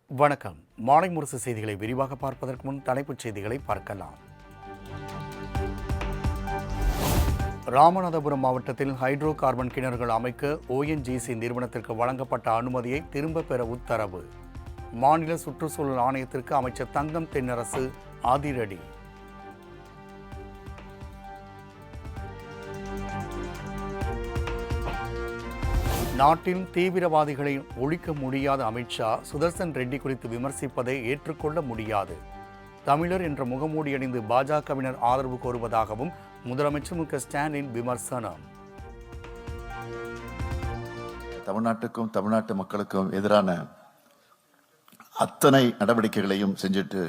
வணக்கம். மாலை முரசு செய்திகளை விரிவாக பார்ப்பதற்கு முன் தலைப்புச் செய்திகளை பார்க்கலாம். ராமநாதபுரம் மாவட்டத்தில் ஹைட்ரோ கார்பன் கிணறுகள் அமைக்க ONGC நிறுவனத்திற்கு வழங்கப்பட்ட அனுமதியை திரும்பப் பெற உத்தரவு. மாநில சுற்றுச்சூழல் ஆணையத்திற்கு அமைச்சர் தங்கம் தென்னரசு அதிரடி. நாட்டில் தீவிரவாதிகளை ஒழிக்க முடியாத அமித்ஷா சுதர்சன் ரெட்டி குறித்து விமர்சிப்பதை ஏற்றுக்கொள்ள முடியாது. தமிழர் என்ற முகமூடி அணிந்து பாஜகவினர் ஆதரவு கோருவதாகவும் முதலமைச்சர் ஸ்டாலின் விமர்சனம். தமிழ்நாட்டுக்கும் தமிழ்நாட்டு மக்களுக்கும் எதிரான அத்தனை நடவடிக்கைகளையும் செஞ்சுட்டு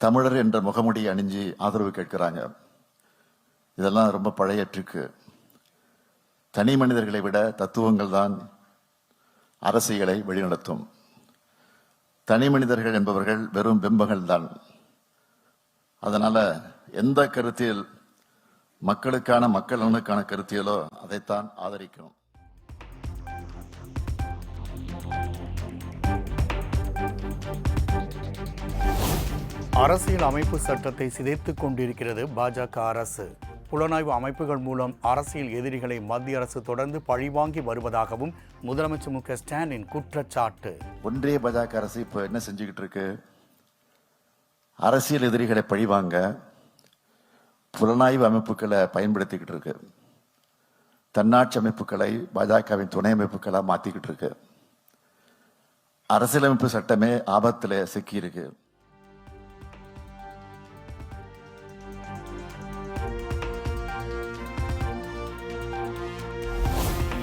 தமிழர் என்ற முகமூடி அணிஞ்சு ஆதரவு கேட்கிறாங்க. இதெல்லாம் ரொம்ப பழைய ட்ரிக்கு. தனி மனிதர்களை விட தத்துவங்கள் தான் அரசியலை வழிநடத்தும். தனி மனிதர்கள் என்பவர்கள் வெறும் பிம்பங்கள் தான். அதனால எந்த கருத்தியல் மக்களுக்கான மக்கள் நலனுக்கான கருத்தியலோ அதைத்தான் ஆதரிக்கும். அரசியல் அமைப்பு சட்டத்தை சிதைத்துக் கொண்டிருக்கிறது பாஜக அரசு. புலனாய்வு அமைப்புகள் மூலம் அரசியல் எதிரிகளை மத்திய அரசு தொடர்ந்து பழிவாங்கி வருவதாகவும் முதலமைச்சர் ஸ்டாலின் குற்றச்சாட்டு. ஒன்றிய பாஜக அரசு இப்போ என்ன செஞ்சுக்கிட்டு இருக்கு? அரசியல் எதிரிகளை பழிவாங்க புலனாய்வு அமைப்புகளை பயன்படுத்திக்கிட்டு இருக்கு. தன்னாட்சி அமைப்புகளை பாஜகவின் துணை அமைப்புகளா மாத்திக்கிட்டு இருக்கு. அரசியலமைப்பு சட்டமே ஆபத்துல சிக்கி இருக்கு.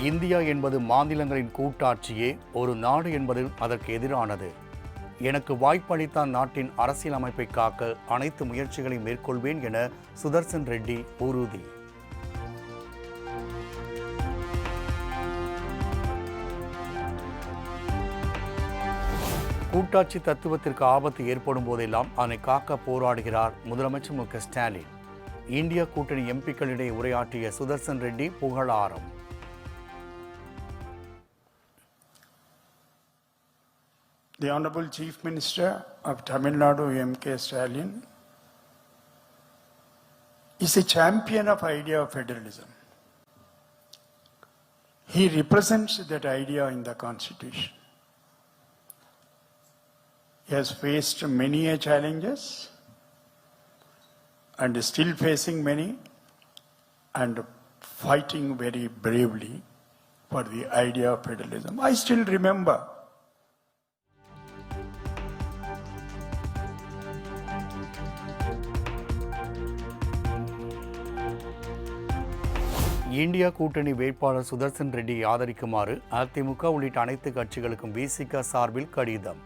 இந்தியா என்பது மாநிலங்களின் கூட்டாட்சியே, ஒரு நாடு என்பது அதற்கு எதிரானது. எனக்கு வாய்ப்பளித்த நாட்டின் அரசியல் அமைப்பை காக்க அனைத்து முயற்சிகளையும் மேற்கொள்வேன் என சுதர்சன் ரெட்டி உறுதி. கூட்டாட்சி தத்துவத்திற்கு ஆபத்து ஏற்படும் போதெல்லாம் அதனை காக்க போராடுகிறார் முதலமைச்சர் ஸ்டாலின். இந்தியா கூட்டணி எம்பிக்களிடையே உரையாற்றிய சுதர்சன் ரெட்டி புகழாரம். The Honorable Chief Minister of Tamil Nadu, M.K. Stalin, is a champion of idea of federalism. He represents that idea in the Constitution. He has faced many challenges and is still facing many and fighting very bravely for the idea of federalism. I still remember India கூட்டணி வேட்பாளர் சுதர்சன் ரெட்டியை ஆதரிக்குமாறு அதிமுக உள்ளிட்ட அனைத்து கட்சிகளுக்கும் விசிக சார்பில் கடிதம்.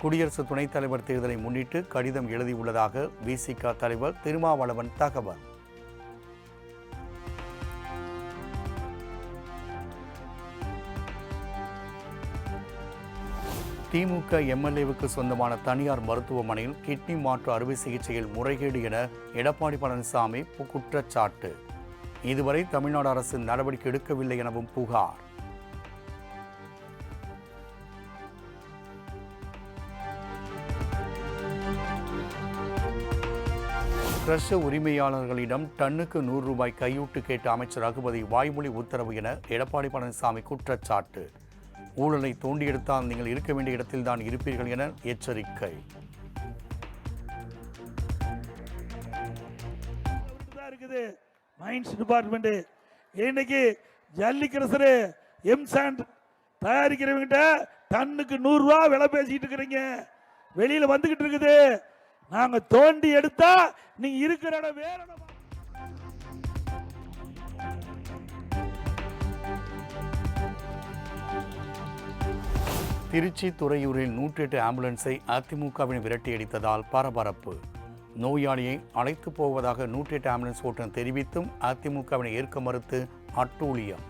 குடியரசு துணைத் தலைவர் தேர்தலை முன்னிட்டு கடிதம் எழுதியுள்ளதாக விசிக தலைவர் திருமாவளவன் தகவல். திமுக எம்எல்ஏவுக்கு சொந்தமான தனியார் மருத்துவமனையில் கிட்னி மாற்று அறுவை சிகிச்சையில் முறைகேடு என எடப்பாடி பழனிசாமி குற்றச்சாட்டு. இதுவரை தமிழ்நாடு அரசு நடவடிக்கை எடுக்கவில்லை எனவும் புகார். கிரஷ உரிமையாளர்களிடம் டன்னுக்கு ₹100 கையூட்டு கேட்ட அமைச்சர் ரகுபதி வாய்மொழி உத்தரவு என எடப்பாடி பழனிசாமி குற்றச்சாட்டு. ஊழலை தோண்டி எடுத்தால் நீங்கள் இருக்க வேண்டிய இடத்தில் தான் இருப்பீர்கள் என எச்சரிக்கை. மைன்ஸ் டிபார்ட்மெண்ட் இன்னைக்கு ஜல்லிக்கரசரு எம்சாண்ட் தயாரிக்கிறவங்கிட்ட டன்னுக்கு ₹100 விலை பேசிட்டு இருக்கிறீங்க. வெளியில வந்துகிட்டு இருக்குது. நாங்க தோண்டி எடுத்தா நீங்க இருக்கிற இடம் வேற இடம். திருச்சி துறையூரில் 108 ஆம்புலன்ஸை அதிமுகவினர் விரட்டியடித்ததால் பரபரப்பு. நோயாளியை அழைத்து போவதாக 108 ஆம்புலன்ஸ் ஓட்டுநர் தெரிவித்தும் அதிமுகவினை ஏற்க மறுத்து அட்டூழியம்.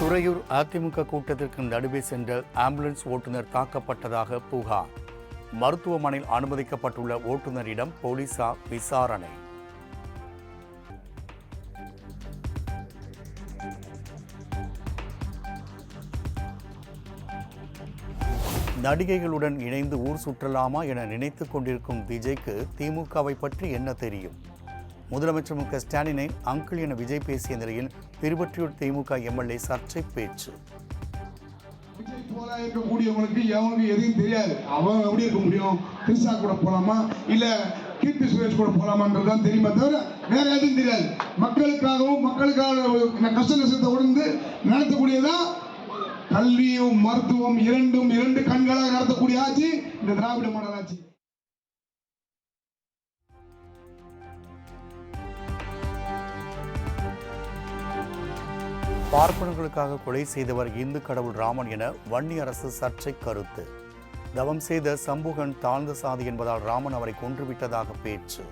துறையூர் அதிமுக கூட்டத்திற்கு நடுவே சென்ற ஆம்புலன்ஸ் ஓட்டுநர் தாக்கப்பட்டதாக புகார். மருத்துவமனையில் அனுமதிக்கப்பட்டுள்ள ஓட்டுநரிடம் போலீசார் விசாரணை. நடிகைகளுடன் இணைந்து ஊர் சுற்றலாமா என நினைத்துக் கொண்டிருக்கும் விஜய்க்கு திமுகவை பற்றி என்ன தெரியும்? முதலமைச்சர் மு க ஸ்டாலினை அங்கிள் என விஜய் பேசிய நிலையில் திருவொற்றியூர் திமுக எம்எல்ஏ சர்ச்சை பேச்சு. விஜய் போல இருக்கக்கூடியவங்களுக்கு எவனுக்கு எதையும் தெரியாது. அவன் எப்படி இருக்க முடியும்? கிருஷ்ணா கூட போலாமா இல்ல கீர்த்தி சுரேஷ் கூட போலாமான்றதுதான் தெரியுமா தவிர வேற எதுவும் தெரியாது. மக்களுக்காகவும் மக்களுக்காக கஷ்ட நஷ்டத்தை உணர்ந்து நடத்தக்கூடியதான் கல்வியும் மருத்துவம் இரண்டு கண்களாக நடத்தக்கூடிய ஆட்சி இந்த திராவிட மாடல் ஆட்சி. பார்ப்பனர்களுக்காக கொலை செய்தவர் இந்து கடவுள் ராமன் என வன்னி அரசு சர்ச்சை கருத்து. தவம் செய்த சம்புகன் தாழ்ந்த சாதி என்பதால் ராமன் அவரை கொன்றுவிட்டதாக பேச்சு.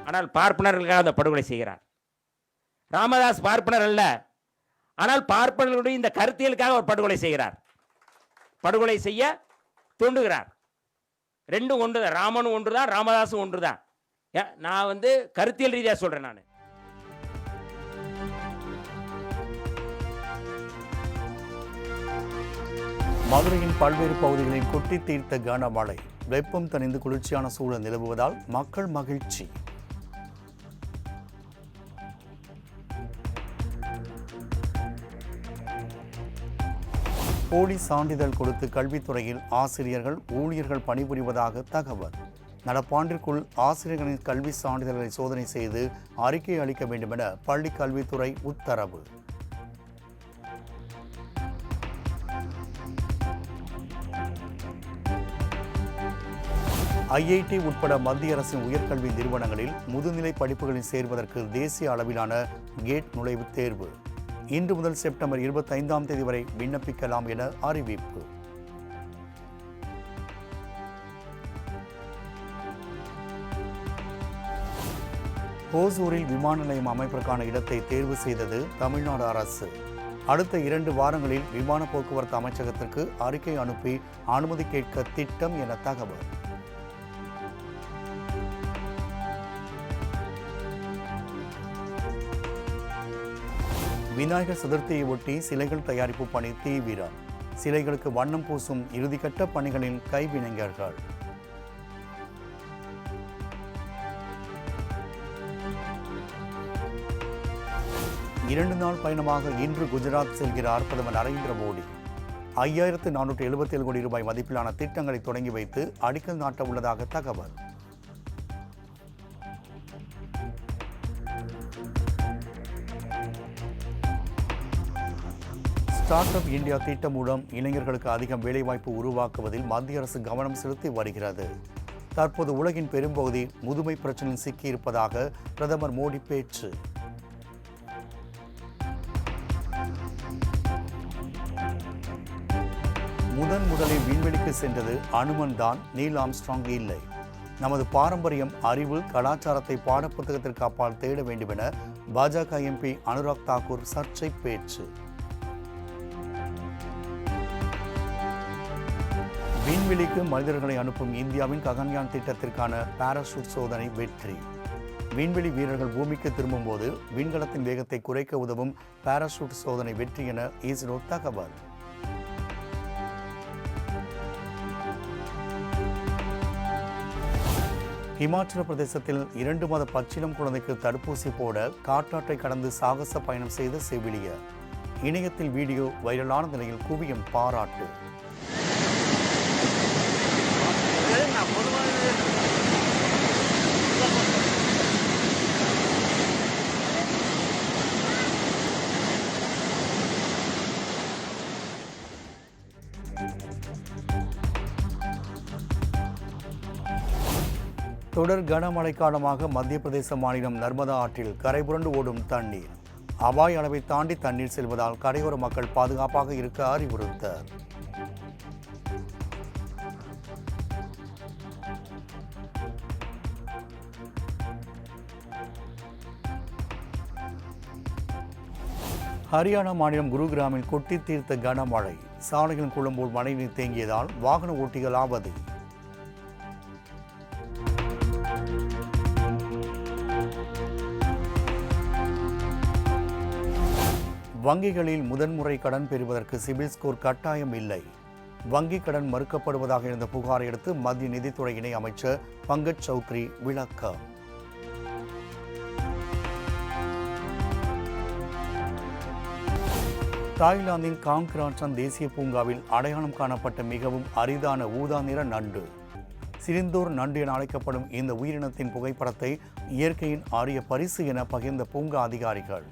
ஆனால் பார்ப்பனர்களுக்காக அந்த படுகொலை செய்கிறார். ராமதாஸ் பார்ப்பனர் அல்ல, ஆனால் பார்ப்பனர்களுடைய இந்த கருத்தியலுக்காக ஒரு படுகொலை செய்கிறார். படுகொலை செய்ய தூண்டுகிறார். ரெண்டும் ஒன்றுதான், ராமனும் ஒன்றுதான், ராமதாசும் ஒன்றுதான். நான் கருத்தியல் ரீதியாக சொல்றேன். நான் மதுரையின் பல்வேறு பகுதிகளில் கொட்டி தீர்த்த கனமழை. வெப்பம் தணிந்து குளிர்ச்சியான சூழல் நிலவுவதால் மக்கள் மகிழ்ச்சி. போலி சான்றிதழ் கொடுத்து கல்வித்துறையில் ஆசிரியர்கள் ஊழியர்கள் பணிபுரிவதாக தகவல். நடப்பாண்டிற்குள் ஆசிரியர்களின் கல்வி சான்றிதழ்களை சோதனை செய்து அறிக்கை அளிக்க வேண்டும் என பள்ளி கல்வித்துறை உத்தரவு. ஐஐடி உட்பட மத்திய அரசின் உயர்கல்வி நிறுவனங்களில் முதுநிலை படிப்புகளில் சேர்வதற்கு தேசிய அளவிலான கேட் நுழைவுத் தேர்வு இன்று முதல் செப்டம்பர் 25ஆம் தேதி வரை விண்ணப்பிக்கலாம் என அறிவிப்பு. ஓசூரில் விமான நிலையம் அமைப்பதற்கான இடத்தை தேர்வு செய்தது தமிழ்நாடு அரசு. அடுத்த 2 வாரங்களில் விமான போக்குவரத்து அமைச்சகத்திற்கு அறிக்கை அனுப்பி அனுமதி கேட்க திட்டம் என தகவல். விநாயகர் சதுர்த்தியை ஒட்டி சிலைகள் தயாரிப்பு பணி தீவிரம். சிலைகளுக்கு வண்ணம் பூசும் இறுதிக்கட்ட பணிகளில் கைவினைஞர்கள். இரண்டு நாள் பயணமாக இன்று குஜராத் செல்கிறார் பிரதமர் நரேந்திர மோடி. 5477 கோடி ரூபாய் மதிப்பிலான திட்டங்களை தொடங்கி வைத்து அடிக்கல் நாட்ட உள்ளதாக தகவல். ஸ்டார்ட் அப் இந்தியா திட்டம் மூலம் இளைஞர்களுக்கு அதிகம் வேலைவாய்ப்பு உருவாக்குவதில் மத்திய அரசு கவனம் செலுத்தி வருகிறது. தற்போது உலகின் பெரும்பகுதி முதுமை பிரச்சனையில் சிக்கியிருப்பதாக பிரதமர் மோடி பேச்சு. முதலில் விண்வெளிக்கு சென்றது அனுமன் தான், நீல் ஆம்ஸ்ட்ராங் இல்லை. நமது பாரம்பரியம், அறிவு, கலாச்சாரத்தை பாடப்புத்தகத்திற்கு அப்பால் தேட வேண்டும் என பாஜக எம்பி அனுராக் தாக்கூர் சர்ச்சை பேச்சு. விண்வெளிக்கு மனிதர்களை அனுப்பும் இந்தியாவின் ககன்யான் திட்டத்திற்கான பாராசூட் சோதனை வெற்றி. விண்வெளி வீரர்கள் பூமிக்கு திரும்பும்போது விண்கலத்தின் வேகத்தை குறைக்க உதவும் பாராசூட் சோதனை வெற்றி என இஸ்ரோ தகவல். இமாச்சல பிரதேசத்தில் 2 மாத பச்சிளம் குழந்தைக்கு தடுப்பூசி போட காட்டாற்றை கடந்து சாகச பயணம் செய்த செவிலியர். இணையத்தில் வீடியோ வைரலான நிலையில் குவியும் பாராட்டு. தொடர் கனமழை காரணமாக மத்திய பிரதேச மாநிலம் நர்மதா ஆற்றில் கரைபுரண்டு ஓடும் தண்ணீர். அபாய அளவை தாண்டி தண்ணீர் செல்வதால் கரையோர மக்கள் பாதுகாப்பாக இருக்க அறிவுறுத்தல். ஹரியானா மாநிலம் குருகிராமில் கொட்டி தீர்த்த கனமழை. சாலைகள் குளம்போல் மழைநீர் தேங்கியதால் வாகன ஓட்டிகள் ஆபத்து. வங்கிகளில் முதன்முறை கடன் பெறுவதற்கு சிபில் ஸ்கோர் கட்டாயம் இல்லை. வங்கி கடன் மறுக்கப்படுவதாக இருந்த புகாரை அடுத்து மத்திய நிதித்துறை இணை அமைச்சர் பங்கஜ் சௌத்ரி விளக்கம். தாய்லாந்தின் காங்க்ரான்சான் தேசிய பூங்காவில் அடையாளம் காணப்பட்ட மிகவும் அரிதான ஊதா நிற நண்டு. சிலிந்தோர் நண்டு என அழைக்கப்படும் இந்த உயிரினத்தின் புகைப்படத்தை இயற்கையின் அரிய பரிசு என பகிர்ந்த பூங்கா அதிகாரிகள்.